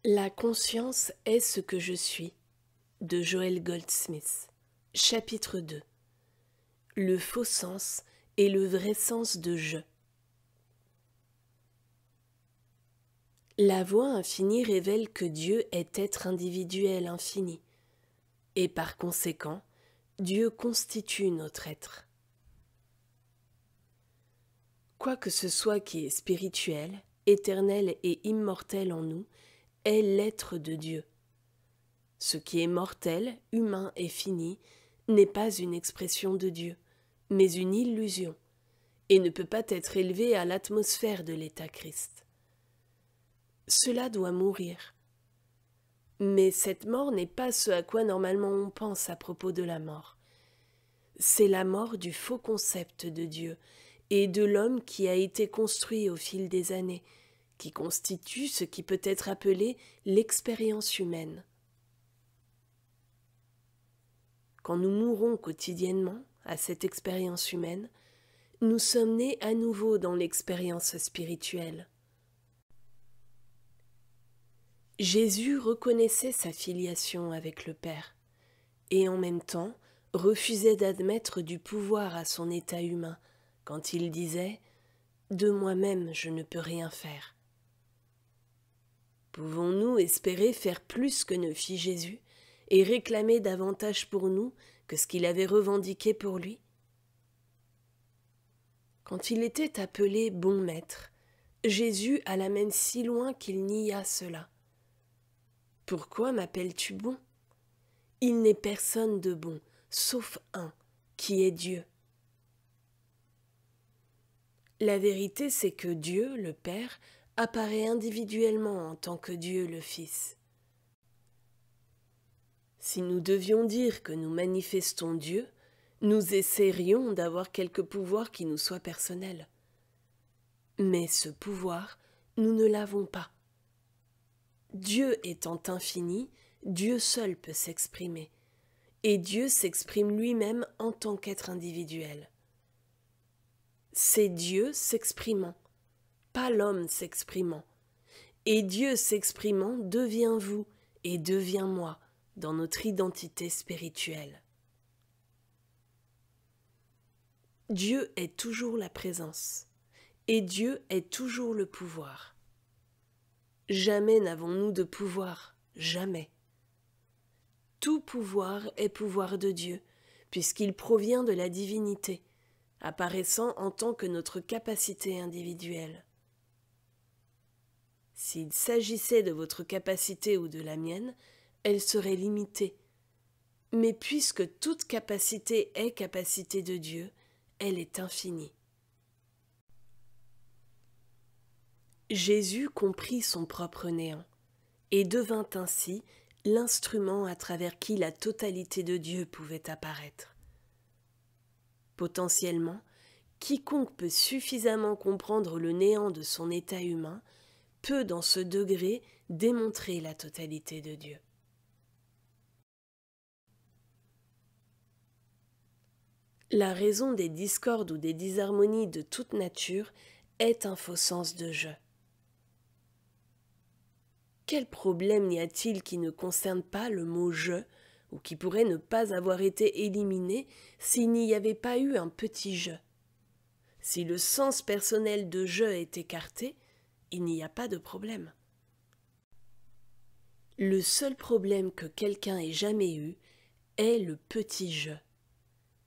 La conscience est ce que je suis, de Joel Goldsmith. Chapitre 2. Le faux sens et le vrai sens de je. La voix infinie révèle que Dieu est être individuel infini, et par conséquent, Dieu constitue notre être. Quoi que ce soit qui est spirituel, éternel et immortel en nous, est l'être de Dieu. Ce qui est mortel, humain et fini n'est pas une expression de Dieu, mais une illusion, et ne peut pas être élevé à l'atmosphère de l'état Christ. Cela doit mourir. Mais cette mort n'est pas ce à quoi normalement on pense à propos de la mort. C'est la mort du faux concept de Dieu et de l'homme qui a été construit au fil des années, qui constitue ce qui peut être appelé l'expérience humaine. Quand nous mourons quotidiennement à cette expérience humaine, nous sommes nés à nouveau dans l'expérience spirituelle. Jésus reconnaissait sa filiation avec le Père, et en même temps refusait d'admettre du pouvoir à son état humain, quand il disait « De moi-même je ne peux rien faire ». Pouvons-nous espérer faire plus que ne fit Jésus et réclamer davantage pour nous que ce qu'il avait revendiqué pour lui? Quand il était appelé bon maître, Jésus alla même si loin qu'il nia cela. « Pourquoi m'appelles-tu bon ? Il n'est personne de bon, sauf un, qui est Dieu. » La vérité, c'est que Dieu, le Père, apparaît individuellement en tant que Dieu, le Fils. Si nous devions dire que nous manifestons Dieu, nous essaierions d'avoir quelque pouvoir qui nous soit personnel. Mais ce pouvoir, nous ne l'avons pas. Dieu étant infini, Dieu seul peut s'exprimer, et Dieu s'exprime lui-même en tant qu'être individuel. C'est Dieu s'exprimant, pas l'homme s'exprimant, et Dieu s'exprimant devient vous et devient moi dans notre identité spirituelle. Dieu est toujours la présence, et Dieu est toujours le pouvoir. Jamais n'avons-nous de pouvoir, jamais. Tout pouvoir est pouvoir de Dieu, puisqu'il provient de la divinité, apparaissant en tant que notre capacité individuelle. S'il s'agissait de votre capacité ou de la mienne, elle serait limitée. Mais puisque toute capacité est capacité de Dieu, elle est infinie. Jésus comprit son propre néant, et devint ainsi l'instrument à travers qui la totalité de Dieu pouvait apparaître. Potentiellement, quiconque peut suffisamment comprendre le néant de son état humain peut dans ce degré démontrer la totalité de Dieu. La raison des discordes ou des disharmonies de toute nature est un faux sens de je. Quel problème n'y a-t-il qui ne concerne pas le mot « je » ou qui pourrait ne pas avoir été éliminé s'il n'y avait pas eu un petit « je ». Si le sens personnel de « je » est écarté, il n'y a pas de problème. Le seul problème que quelqu'un ait jamais eu est le petit « je ».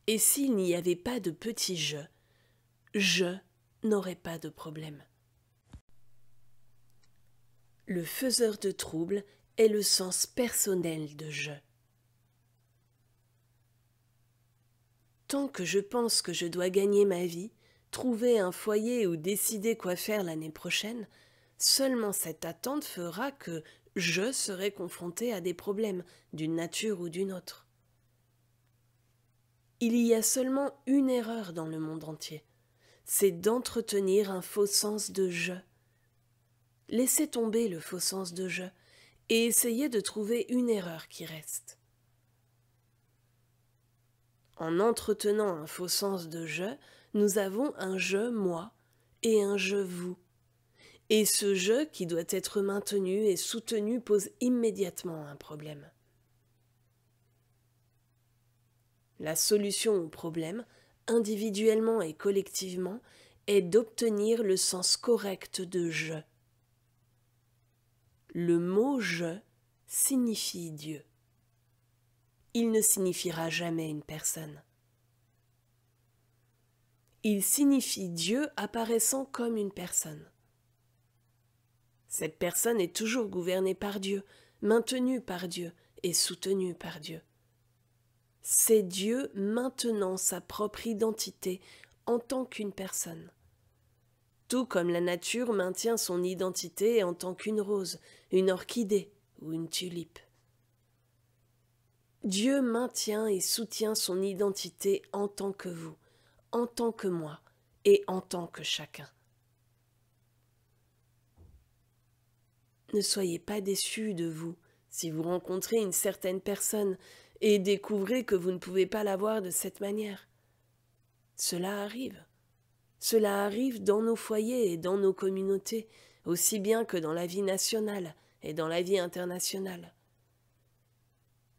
Et s'il n'y avait pas de petit « je » n'aurait pas de problème. Le faiseur de trouble est le sens personnel de « je ». Tant que je pense que je dois gagner ma vie, trouver un foyer ou décider quoi faire l'année prochaine, seulement cette attente fera que je serai confronté à des problèmes d'une nature ou d'une autre. Il y a seulement une erreur dans le monde entier, c'est d'entretenir un faux sens de « je ». Laissez tomber le faux sens de « je » et essayez de trouver une erreur qui reste. En entretenant un faux sens de « je », nous avons un « je moi » et un « je vous ». Et ce je qui doit être maintenu et soutenu pose immédiatement un problème. La solution au problème, individuellement et collectivement, est d'obtenir le sens correct de je. Le mot je signifie Dieu. Il ne signifiera jamais une personne. Il signifie Dieu apparaissant comme une personne. Cette personne est toujours gouvernée par Dieu, maintenue par Dieu et soutenue par Dieu. C'est Dieu maintenant sa propre identité en tant qu'une personne. Tout comme la nature maintient son identité en tant qu'une rose, une orchidée ou une tulipe. Dieu maintient et soutient son identité en tant que vous, en tant que moi et en tant que chacun. Ne soyez pas déçus de vous si vous rencontrez une certaine personne et découvrez que vous ne pouvez pas la voir de cette manière. Cela arrive. Cela arrive dans nos foyers et dans nos communautés, aussi bien que dans la vie nationale et dans la vie internationale.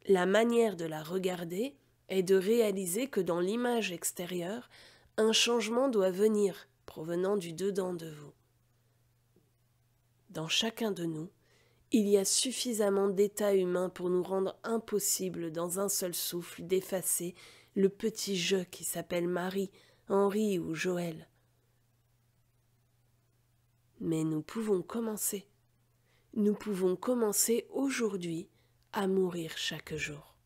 La manière de la regarder est de réaliser que dans l'image extérieure, un changement doit venir provenant du dedans de vous. Dans chacun de nous, il y a suffisamment d'états humains pour nous rendre impossible dans un seul souffle d'effacer le petit je qui s'appelle Marie, Henri ou Joël. Mais nous pouvons commencer. Nous pouvons commencer aujourd'hui à mourir chaque jour.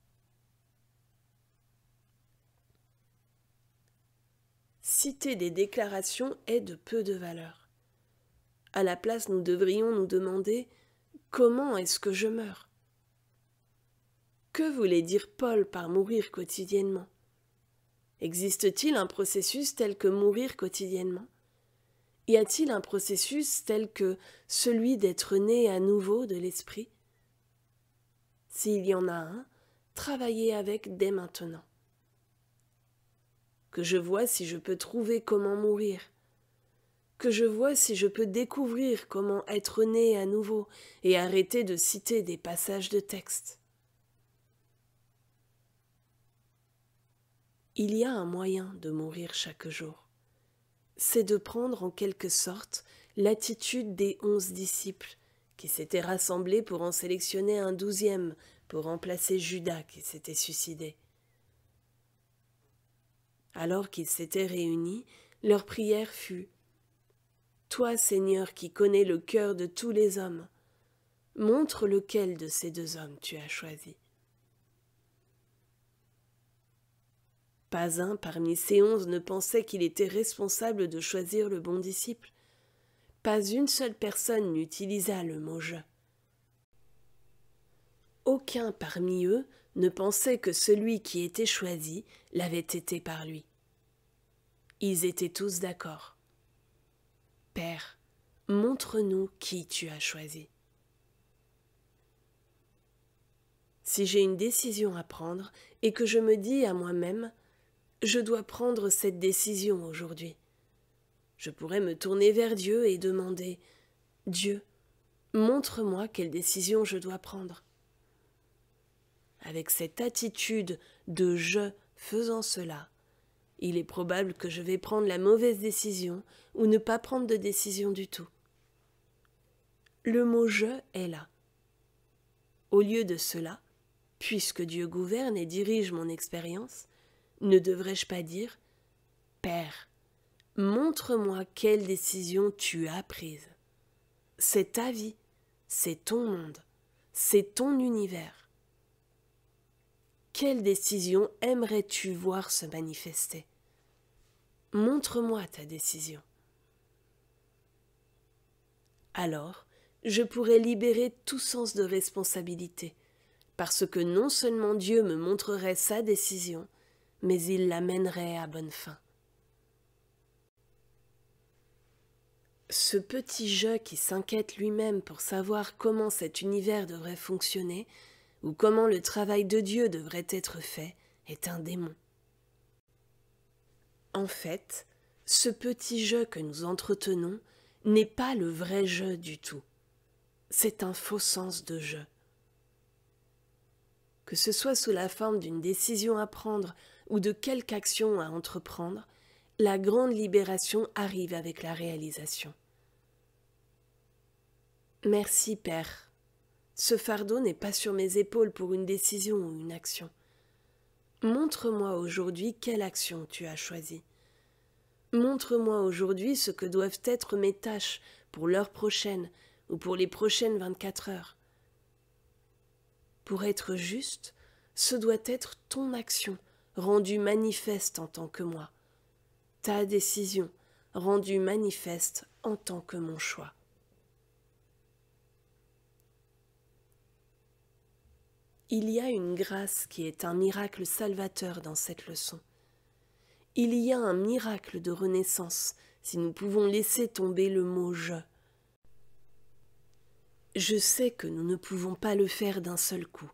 Citer des déclarations est de peu de valeur. À la place, nous devrions nous demander « Comment est-ce que je meurs ?» Que voulait dire Paul par mourir quotidiennement? Existe-t-il un processus tel que mourir quotidiennement? Y a-t-il un processus tel que celui d'être né à nouveau de l'esprit? S'il y en a un, travaillez avec dès maintenant. Que je vois si je peux trouver comment mourir. Que je vois si je peux découvrir comment être né à nouveau et arrêter de citer des passages de texte. Il y a un moyen de mourir chaque jour. C'est de prendre en quelque sorte l'attitude des 11 disciples qui s'étaient rassemblés pour en sélectionner un 12e pour remplacer Judas qui s'était suicidé. Alors qu'ils s'étaient réunis, leur prière fut « Toi, Seigneur, qui connais le cœur de tous les hommes, montre lequel de ces 2 hommes tu as choisi. » Pas un parmi ces 11 ne pensait qu'il était responsable de choisir le bon disciple. Pas une seule personne n'utilisa le mot « je ». Aucun parmi eux ne pensait que celui qui était choisi l'avait été par lui. Ils étaient tous d'accord. « Père, montre-nous qui tu as choisi. » Si j'ai une décision à prendre et que je me dis à moi-même « Je dois prendre cette décision aujourd'hui », je pourrais me tourner vers Dieu et demander « Dieu, montre-moi quelle décision je dois prendre. » Avec cette attitude de « je » faisant cela, il est probable que je vais prendre la mauvaise décision ou ne pas prendre de décision du tout. Le mot « je » est là. Au lieu de cela, puisque Dieu gouverne et dirige mon expérience, ne devrais-je pas dire « Père, montre-moi quelle décision tu as prise. C'est ta vie, c'est ton monde, c'est ton univers. Quelle décision aimerais-tu voir se manifester? Montre-moi ta décision. » Alors, je pourrais libérer tout sens de responsabilité, parce que non seulement Dieu me montrerait sa décision, mais il la mènerait à bonne fin. Ce petit je qui s'inquiète lui-même pour savoir comment cet univers devrait fonctionner ou comment le travail de Dieu devrait être fait est un démon. En fait, ce petit je que nous entretenons n'est pas le vrai je du tout. C'est un faux sens de je. Que ce soit sous la forme d'une décision à prendre ou de quelque action à entreprendre, la grande libération arrive avec la réalisation. Merci, Père. Ce fardeau n'est pas sur mes épaules pour une décision ou une action. Montre-moi aujourd'hui quelle action tu as choisie. Montre-moi aujourd'hui ce que doivent être mes tâches pour l'heure prochaine ou pour les prochaines 24 heures. Pour être juste, ce doit être ton action rendue manifeste en tant que moi, ta décision rendue manifeste en tant que mon choix. Il y a une grâce qui est un miracle salvateur dans cette leçon. Il y a un miracle de renaissance si nous pouvons laisser tomber le mot « je ». Je sais que nous ne pouvons pas le faire d'un seul coup.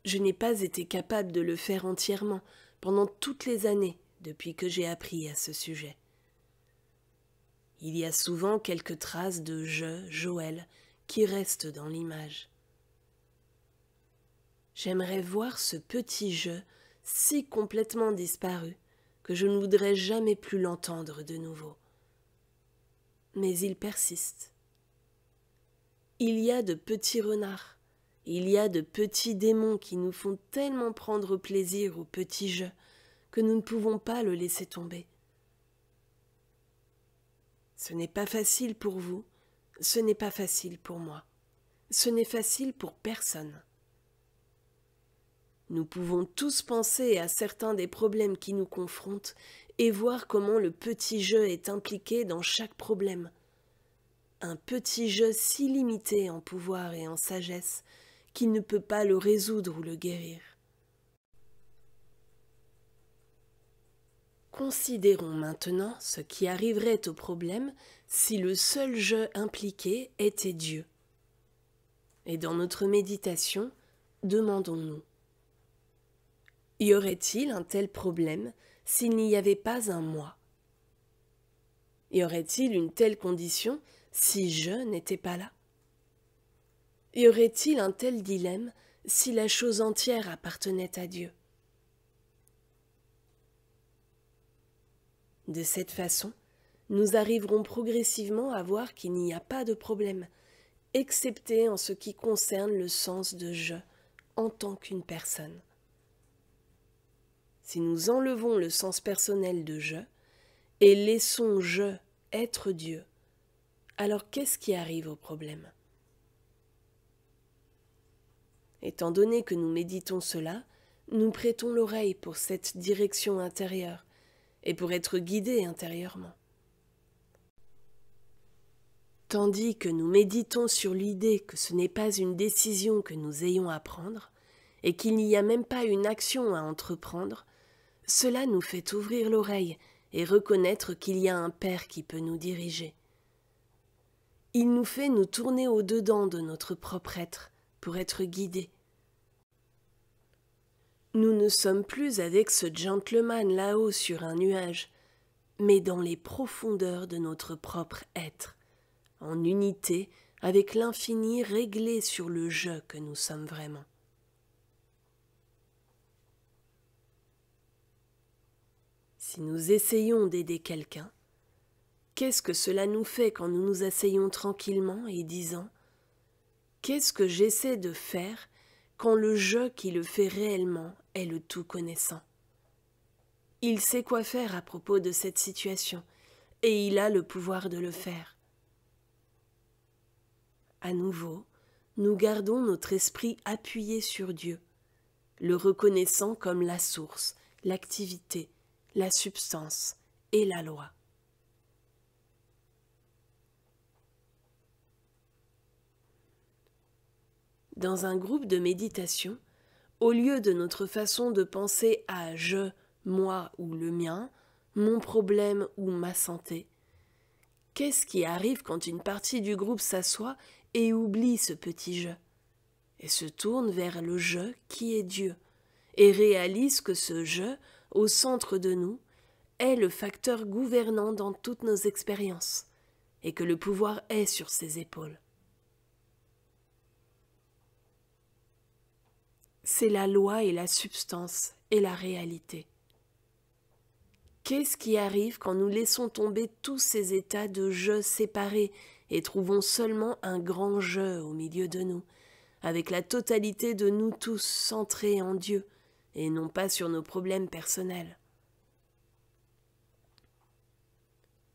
Je n'ai pas été capable de le faire entièrement pendant toutes les années depuis que j'ai appris à ce sujet. Il y a souvent quelques traces de « je », Joël, qui restent dans l'image. J'aimerais voir ce petit « je » si complètement disparu que je ne voudrais jamais plus l'entendre de nouveau. Mais il persiste. Il y a de petits renards, il y a de petits démons qui nous font tellement prendre plaisir au petit « je » que nous ne pouvons pas le laisser tomber. Ce n'est pas facile pour vous, ce n'est pas facile pour moi, ce n'est facile pour personne. Nous pouvons tous penser à certains des problèmes qui nous confrontent et voir comment le petit je est impliqué dans chaque problème. Un petit je si limité en pouvoir et en sagesse qu'il ne peut pas le résoudre ou le guérir. Considérons maintenant ce qui arriverait au problème si le seul je impliqué était Dieu. Et dans notre méditation, demandons-nous: y aurait-il un tel problème s'il n'y avait pas un moi? Y aurait-il une telle condition si je n'étais pas là? Y aurait-il un tel dilemme si la chose entière appartenait à Dieu? De cette façon, nous arriverons progressivement à voir qu'il n'y a pas de problème, excepté en ce qui concerne le sens de « je » en tant qu'une personne. Si nous enlevons le sens personnel de « je » et laissons « je » être Dieu, alors qu'est-ce qui arrive au problème? Étant donné que nous méditons cela, nous prêtons l'oreille pour cette direction intérieure et pour être guidés intérieurement. Tandis que nous méditons sur l'idée que ce n'est pas une décision que nous ayons à prendre et qu'il n'y a même pas une action à entreprendre, cela nous fait ouvrir l'oreille et reconnaître qu'il y a un Père qui peut nous diriger. Il nous fait nous tourner au-dedans de notre propre être pour être guidés. Nous ne sommes plus avec ce gentleman là-haut sur un nuage, mais dans les profondeurs de notre propre être, en unité avec l'infini réglé sur le « je » que nous sommes vraiment. Si nous essayons d'aider quelqu'un, qu'est-ce que cela nous fait quand nous nous asseyons tranquillement et disant « Qu'est-ce que j'essaie de faire quand le je qui le fait réellement est le tout connaissant? Il sait quoi faire à propos de cette situation et il a le pouvoir de le faire. » À nouveau, nous gardons notre esprit appuyé sur Dieu, le reconnaissant comme la source, l'activité, la substance et la loi. Dans un groupe de méditation, au lieu de notre façon de penser à « je », « moi » ou « le mien », « mon problème » ou « ma santé », qu'est-ce qui arrive quand une partie du groupe s'assoit et oublie ce petit « je » et se tourne vers le « je » qui est Dieu et réalise que ce « je » au centre de nous est le facteur gouvernant dans toutes nos expériences, et que le pouvoir est sur ses épaules. C'est la loi et la substance et la réalité. Qu'est-ce qui arrive quand nous laissons tomber tous ces états de je séparés et trouvons seulement un grand je au milieu de nous, avec la totalité de nous tous centrés en Dieu et non pas sur nos problèmes personnels?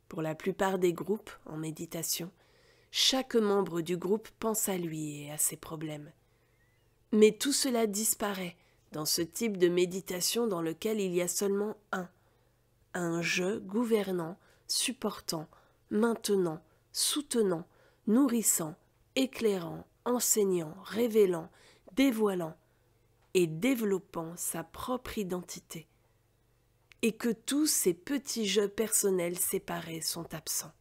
Pour la plupart des groupes en méditation, chaque membre du groupe pense à lui et à ses problèmes. Mais tout cela disparaît dans ce type de méditation dans lequel il y a seulement un je gouvernant, supportant, maintenant, soutenant, nourrissant, éclairant, enseignant, révélant, dévoilant et développant sa propre identité, et que tous ces petits jeux personnels séparés sont absents.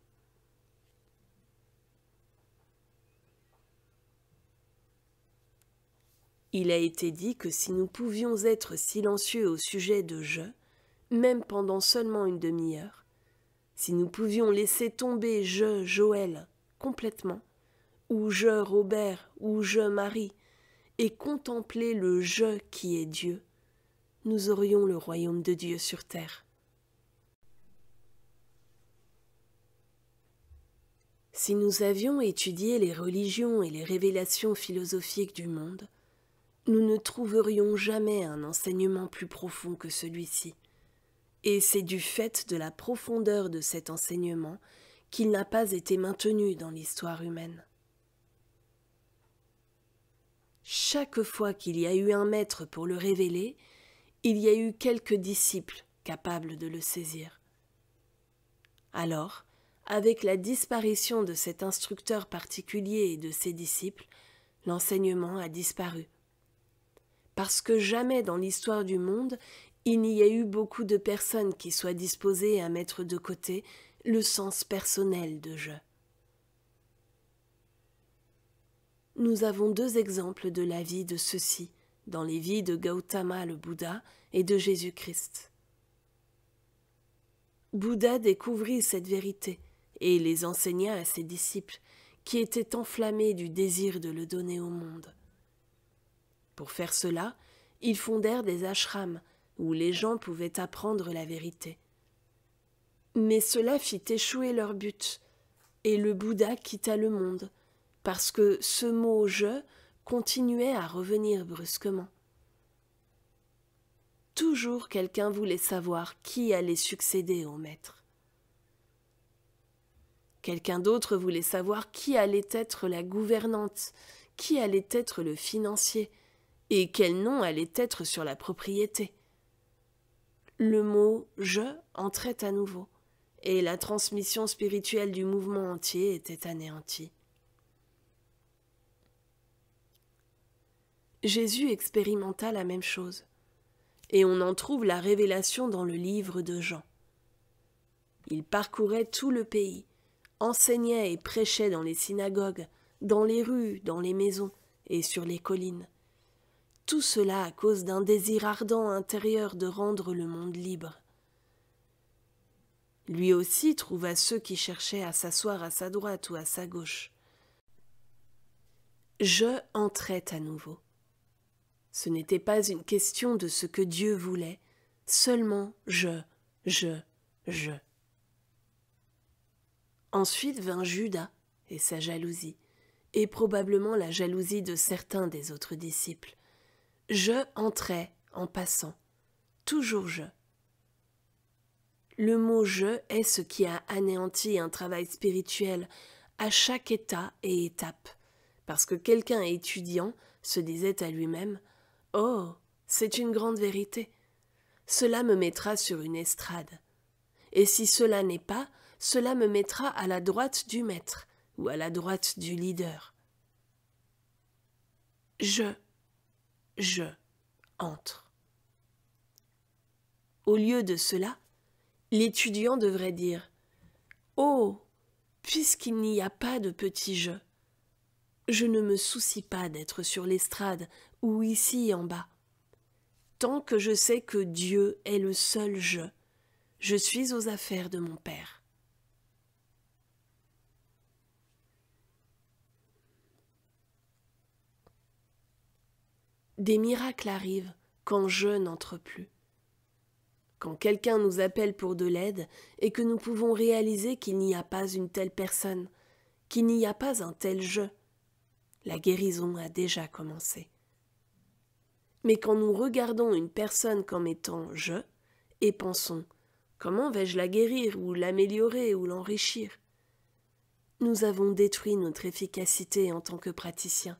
Il a été dit que si nous pouvions être silencieux au sujet de je, même pendant seulement une demi-heure, si nous pouvions laisser tomber je Joël complètement, ou je Robert, ou je Marie, et contempler le je qui est Dieu, nous aurions le royaume de Dieu sur terre. Si nous avions étudié les religions et les révélations philosophiques du monde, nous ne trouverions jamais un enseignement plus profond que celui-ci. Et c'est du fait de la profondeur de cet enseignement qu'il n'a pas été maintenu dans l'histoire humaine. Chaque fois qu'il y a eu un maître pour le révéler, il y a eu quelques disciples capables de le saisir. Alors, avec la disparition de cet instructeur particulier et de ses disciples, l'enseignement a disparu. Parce que jamais dans l'histoire du monde, il n'y a eu beaucoup de personnes qui soient disposées à mettre de côté le sens personnel de je. Nous avons deux exemples de la vie de ceux-ci dans les vies de Gautama le Bouddha et de Jésus-Christ. Bouddha découvrit cette vérité et les enseigna à ses disciples qui étaient enflammés du désir de le donner au monde. Pour faire cela, ils fondèrent des ashrams où les gens pouvaient apprendre la vérité. Mais cela fit échouer leur but, et le Bouddha quitta le monde, parce que ce mot « je » continuait à revenir brusquement. Toujours quelqu'un voulait savoir qui allait succéder au maître. Quelqu'un d'autre voulait savoir qui allait être la gouvernante, qui allait être le financier, et quel nom allait être sur la propriété. Le mot « je » entrait à nouveau, et la transmission spirituelle du mouvement entier était anéantie. Jésus expérimenta la même chose, et on en trouve la révélation dans le livre de Jean. Il parcourait tout le pays, enseignait et prêchait dans les synagogues, dans les rues, dans les maisons et sur les collines. Tout cela à cause d'un désir ardent intérieur de rendre le monde libre. Lui aussi trouva ceux qui cherchaient à s'asseoir à sa droite ou à sa gauche. Je entrait à nouveau. Ce n'était pas une question de ce que Dieu voulait, seulement je. Ensuite vint Judas et sa jalousie, et probablement la jalousie de certains des autres disciples. Je entrait en passant, toujours je. Le mot « je » est ce qui a anéanti un travail spirituel à chaque état et étape, parce que quelqu'un étudiant se disait à lui-même « Oh, c'est une grande vérité, cela me mettra sur une estrade, et si cela n'est pas, cela me mettra à la droite du maître ou à la droite du leader. » Je entre. Au lieu de cela, l'étudiant devrait dire « Oh, puisqu'il n'y a pas de petit je, je ne me soucie pas d'être sur l'estrade ou ici en bas. Tant que je sais que Dieu est le seul je suis aux affaires de mon Père. » Des miracles arrivent quand je n'entre plus. Quand quelqu'un nous appelle pour de l'aide et que nous pouvons réaliser qu'il n'y a pas une telle personne, qu'il n'y a pas un tel je, la guérison a déjà commencé. Mais quand nous regardons une personne comme étant je et pensons « comment vais-je la guérir ou l'améliorer ou l'enrichir ?» nous avons détruit notre efficacité en tant que praticien,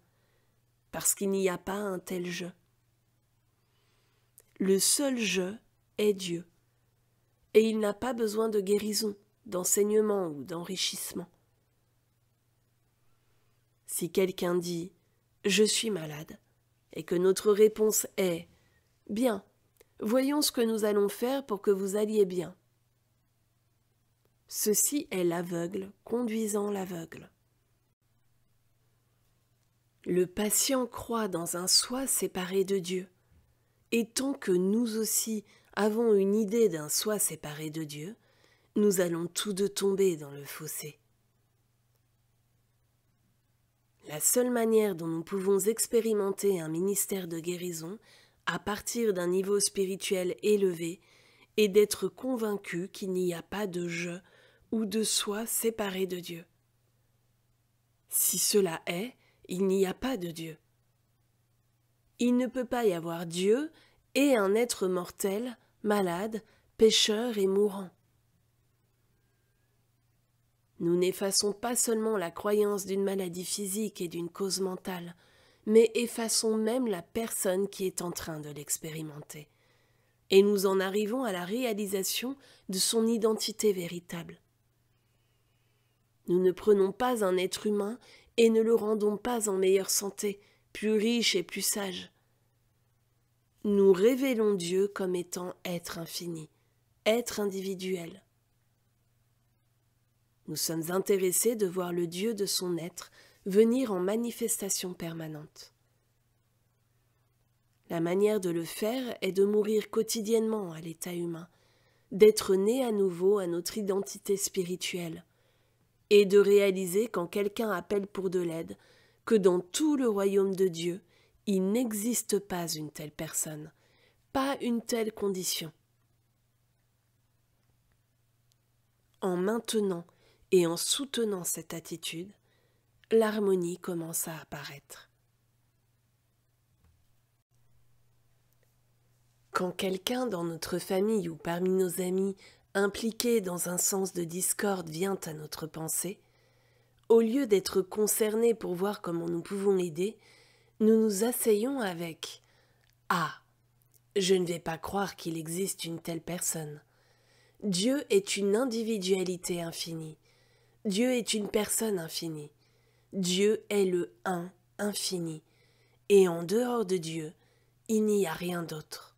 parce qu'il n'y a pas un tel je. Le seul je est Dieu, et il n'a pas besoin de guérison, d'enseignement ou d'enrichissement. Si quelqu'un dit « je suis malade », et que notre réponse est « bien, voyons ce que nous allons faire pour que vous alliez bien », ceci est l'aveugle conduisant l'aveugle. Le patient croit dans un soi séparé de Dieu, et tant que nous aussi avons une idée d'un soi séparé de Dieu, nous allons tous deux tomber dans le fossé. La seule manière dont nous pouvons expérimenter un ministère de guérison à partir d'un niveau spirituel élevé est d'être convaincu qu'il n'y a pas de je ou de soi séparé de Dieu. Si cela est, il n'y a pas de Dieu. Il ne peut pas y avoir Dieu et un être mortel, malade, pécheur et mourant. Nous n'effaçons pas seulement la croyance d'une maladie physique et d'une cause mentale, mais effaçons même la personne qui est en train de l'expérimenter. Et nous en arrivons à la réalisation de son identité véritable. Nous ne prenons pas un être humain et ne le rendons pas en meilleure santé, plus riche et plus sage. Nous révélons Dieu comme étant être infini, être individuel. Nous sommes intéressés de voir le Dieu de son être venir en manifestation permanente. La manière de le faire est de mourir quotidiennement à l'état humain, d'être né à nouveau à notre identité spirituelle, et de réaliser quand quelqu'un appelle pour de l'aide que dans tout le royaume de Dieu, il n'existe pas une telle personne, pas une telle condition. En maintenant et en soutenant cette attitude, l'harmonie commence à apparaître. Quand quelqu'un dans notre famille ou parmi nos amis impliqué dans un sens de discorde vient à notre pensée, au lieu d'être concernés pour voir comment nous pouvons l'aider, nous nous asseyons avec « Ah, je ne vais pas croire qu'il existe une telle personne. Dieu est une individualité infinie. Dieu est une personne infinie. Dieu est le un infini. Et en dehors de Dieu, il n'y a rien d'autre. »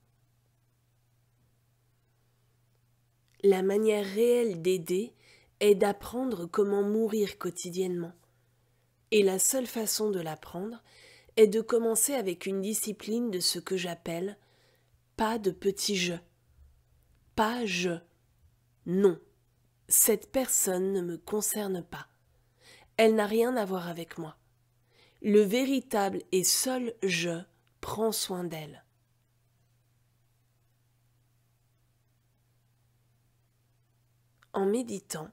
La manière réelle d'aider est d'apprendre comment mourir quotidiennement. Et la seule façon de l'apprendre est de commencer avec une discipline de ce que j'appelle pas de petit je. Pas je. Non. Cette personne ne me concerne pas. Elle n'a rien à voir avec moi. Le véritable et seul je prend soin d'elle. En méditant,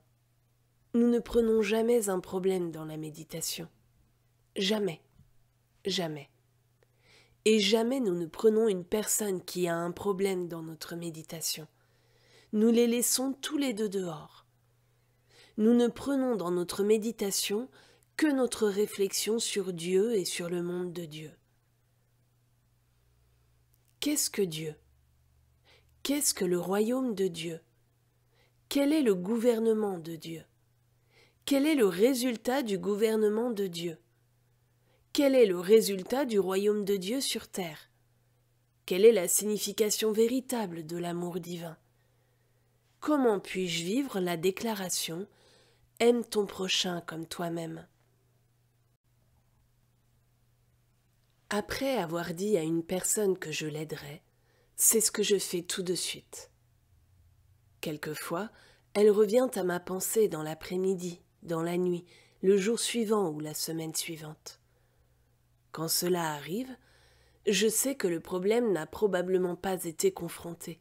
nous ne prenons jamais un problème dans la méditation. Jamais. Jamais. Et jamais nous ne prenons une personne qui a un problème dans notre méditation. Nous les laissons tous les deux dehors. Nous ne prenons dans notre méditation que notre réflexion sur Dieu et sur le monde de Dieu. Qu'est-ce que Dieu? Qu'est-ce que le royaume de Dieu? Quel est le gouvernement de Dieu? Quel est le résultat du gouvernement de Dieu? Quel est le résultat du royaume de Dieu sur terre? Quelle est la signification véritable de l'amour divin? Comment puis-je vivre la déclaration « Aime ton prochain comme toi-même » ? Après avoir dit à une personne que je l'aiderai, c'est ce que je fais tout de suite. Quelquefois, elle revient à ma pensée dans l'après-midi, dans la nuit, le jour suivant ou la semaine suivante. Quand cela arrive, je sais que le problème n'a probablement pas été confronté.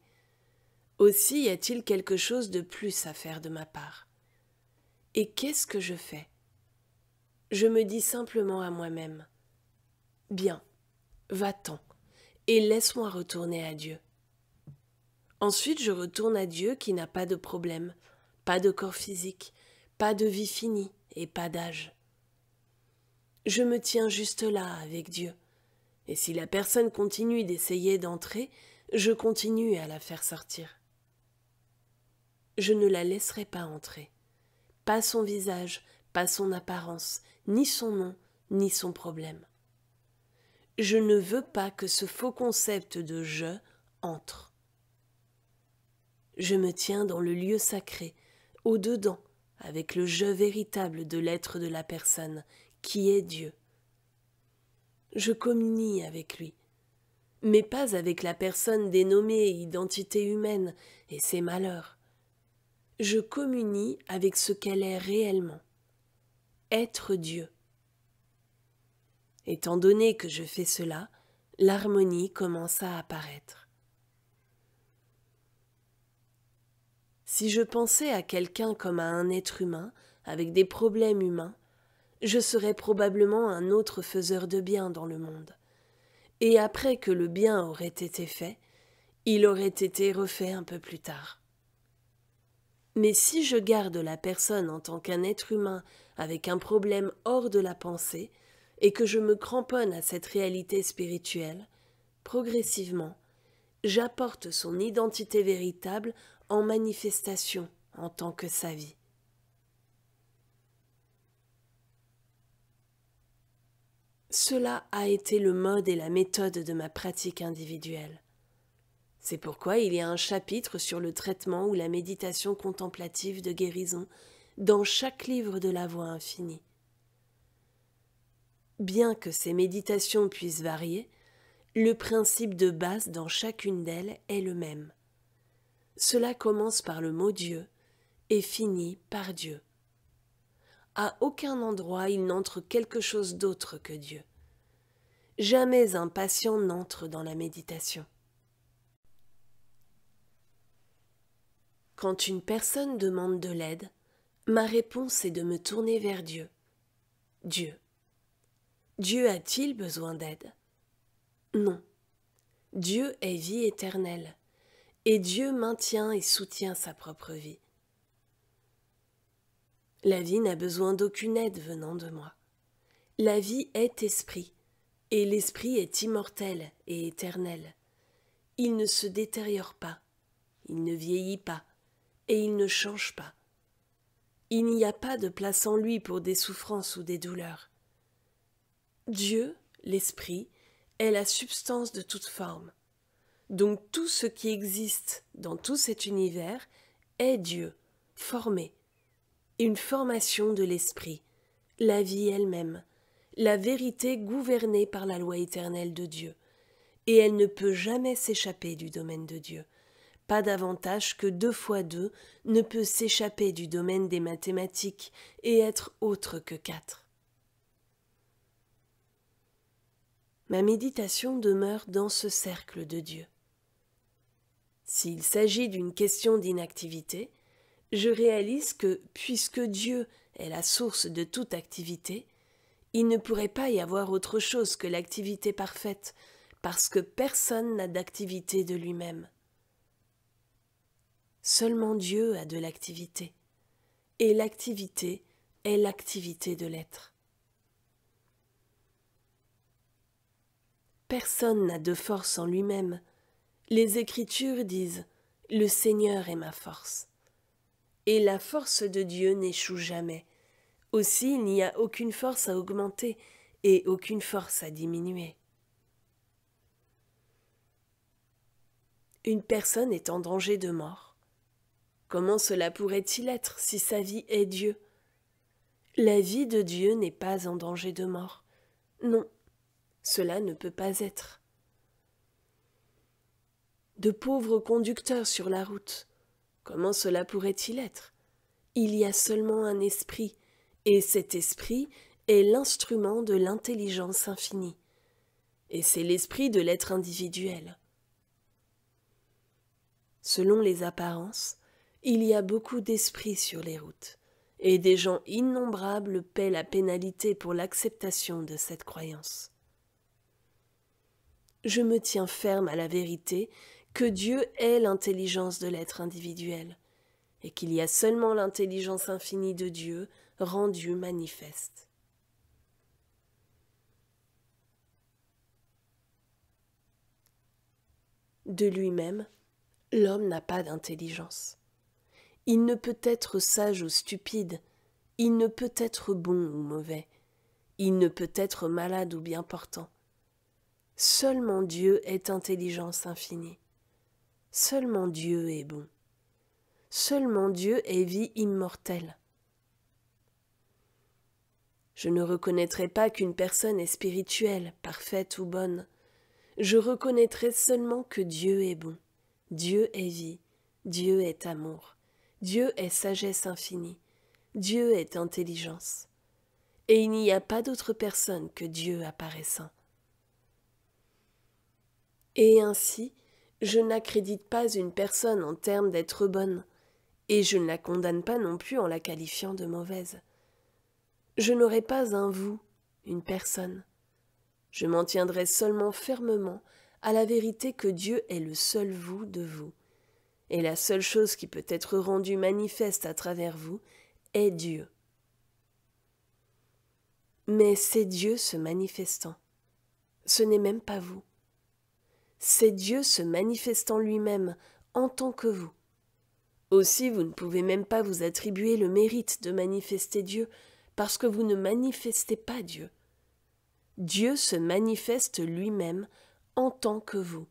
Aussi y a-t-il quelque chose de plus à faire de ma part. Et qu'est-ce que je fais? Je me dis simplement à moi-même, « Bien, va-t'en, et laisse-moi retourner à Dieu. » Ensuite, je retourne à Dieu qui n'a pas de problème, pas de corps physique, pas de vie finie et pas d'âge. Je me tiens juste là avec Dieu, et si la personne continue d'essayer d'entrer, je continue à la faire sortir. Je ne la laisserai pas entrer. Pas son visage, pas son apparence, ni son nom, ni son problème. Je ne veux pas que ce faux concept de « je » entre. Je me tiens dans le lieu sacré, au-dedans, avec le « je » véritable de l'être de la personne, qui est Dieu. Je communie avec lui, mais pas avec la personne dénommée identité humaine et ses malheurs. Je communie avec ce qu'elle est réellement, être Dieu. Étant donné que je fais cela, l'harmonie commence à apparaître. Si je pensais à quelqu'un comme à un être humain, avec des problèmes humains, je serais probablement un autre faiseur de bien dans le monde. Et après que le bien aurait été fait, il aurait été refait un peu plus tard. Mais si je garde la personne en tant qu'un être humain avec un problème hors de la pensée, et que je me cramponne à cette réalité spirituelle, progressivement, j'apporte son identité véritable en manifestation en tant que sa vie. Cela a été le mode et la méthode de ma pratique individuelle. C'est pourquoi il y a un chapitre sur le traitement ou la méditation contemplative de guérison dans chaque livre de la Voie infinie. Bien que ces méditations puissent varier, le principe de base dans chacune d'elles est le même. Cela commence par le mot Dieu et finit par Dieu. À aucun endroit il n'entre quelque chose d'autre que Dieu. Jamais un patient n'entre dans la méditation. Quand une personne demande de l'aide, ma réponse est de me tourner vers Dieu. Dieu. Dieu a-t-il besoin d'aide? Non. Dieu est vie éternelle, et Dieu maintient et soutient sa propre vie. La vie n'a besoin d'aucune aide venant de moi. La vie est esprit, et l'esprit est immortel et éternel. Il ne se détériore pas, il ne vieillit pas, et il ne change pas. Il n'y a pas de place en lui pour des souffrances ou des douleurs. Dieu, l'esprit, est la substance de toute forme. Donc tout ce qui existe dans tout cet univers est Dieu, formé, une formation de l'esprit, la vie elle-même, la vérité gouvernée par la loi éternelle de Dieu, et elle ne peut jamais s'échapper du domaine de Dieu, pas davantage que 2 fois 2 ne peut s'échapper du domaine des mathématiques et être autre que 4. Ma méditation demeure dans ce cercle de Dieu. S'il s'agit d'une question d'inactivité, je réalise que, puisque Dieu est la source de toute activité, il ne pourrait pas y avoir autre chose que l'activité parfaite, parce que personne n'a d'activité de lui-même. Seulement Dieu a de l'activité, et l'activité est l'activité de l'être. Personne n'a de force en lui-même. Les Écritures disent « Le Seigneur est ma force ». Et la force de Dieu n'échoue jamais. Aussi, il n'y a aucune force à augmenter et aucune force à diminuer. Une personne est en danger de mort. Comment cela pourrait-il être si sa vie est Dieu? La vie de Dieu n'est pas en danger de mort. Non, cela ne peut pas être. De pauvres conducteurs sur la route, comment cela pourrait-il être? Il y a seulement un esprit, et cet esprit est l'instrument de l'intelligence infinie. et c'est l'esprit de l'être individuel. Selon les apparences, il y a beaucoup d'esprits sur les routes, et des gens innombrables paient la pénalité pour l'acceptation de cette croyance. Je me tiens ferme à la vérité que Dieu est l'intelligence de l'être individuel, et qu'il y a seulement l'intelligence infinie de Dieu rendue manifeste. De lui-même, l'homme n'a pas d'intelligence. Il ne peut être sage ou stupide, il ne peut être bon ou mauvais, il ne peut être malade ou bien portant. Seulement Dieu est intelligence infinie. Seulement Dieu est bon. Seulement Dieu est vie immortelle. Je ne reconnaîtrai pas qu'une personne est spirituelle, parfaite ou bonne. Je reconnaîtrai seulement que Dieu est bon. Dieu est vie. Dieu est amour. Dieu est sagesse infinie. Dieu est intelligence. Et il n'y a pas d'autre personne que Dieu apparaissant. Et ainsi, je n'accrédite pas une personne en termes d'être bonne, et je ne la condamne pas non plus en la qualifiant de mauvaise. Je n'aurai pas un vous, une personne. Je m'en tiendrai seulement fermement à la vérité que Dieu est le seul vous de vous, et la seule chose qui peut être rendue manifeste à travers vous est Dieu. Mais c'est Dieu se manifestant. Ce n'est même pas vous. C'est Dieu se manifestant lui-même en tant que vous. Aussi, vous ne pouvez même pas vous attribuer le mérite de manifester Dieu parce que vous ne manifestez pas Dieu. Dieu se manifeste lui-même en tant que vous.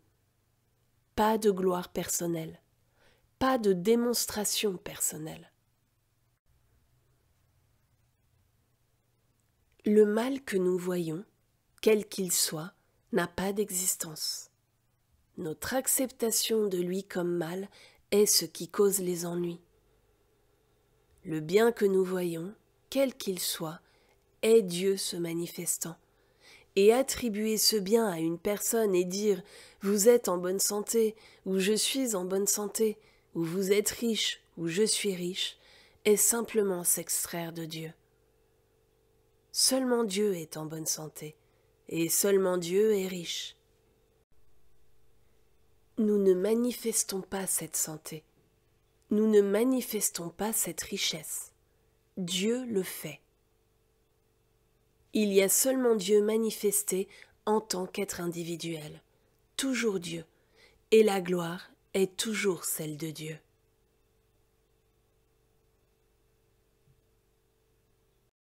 Pas de gloire personnelle, pas de démonstration personnelle. Le mal que nous voyons, quel qu'il soit, n'a pas d'existence. Notre acceptation de lui comme mal est ce qui cause les ennuis. Le bien que nous voyons, quel qu'il soit, est Dieu se manifestant. Et attribuer ce bien à une personne et dire « vous êtes en bonne santé » ou « je suis en bonne santé » ou « vous êtes riche » ou « je suis riche » est simplement s'extraire de Dieu. Seulement Dieu est en bonne santé, et seulement Dieu est riche. Nous ne manifestons pas cette santé. Nous ne manifestons pas cette richesse. Dieu le fait. Il y a seulement Dieu manifesté en tant qu'être individuel, toujours Dieu, et la gloire est toujours celle de Dieu.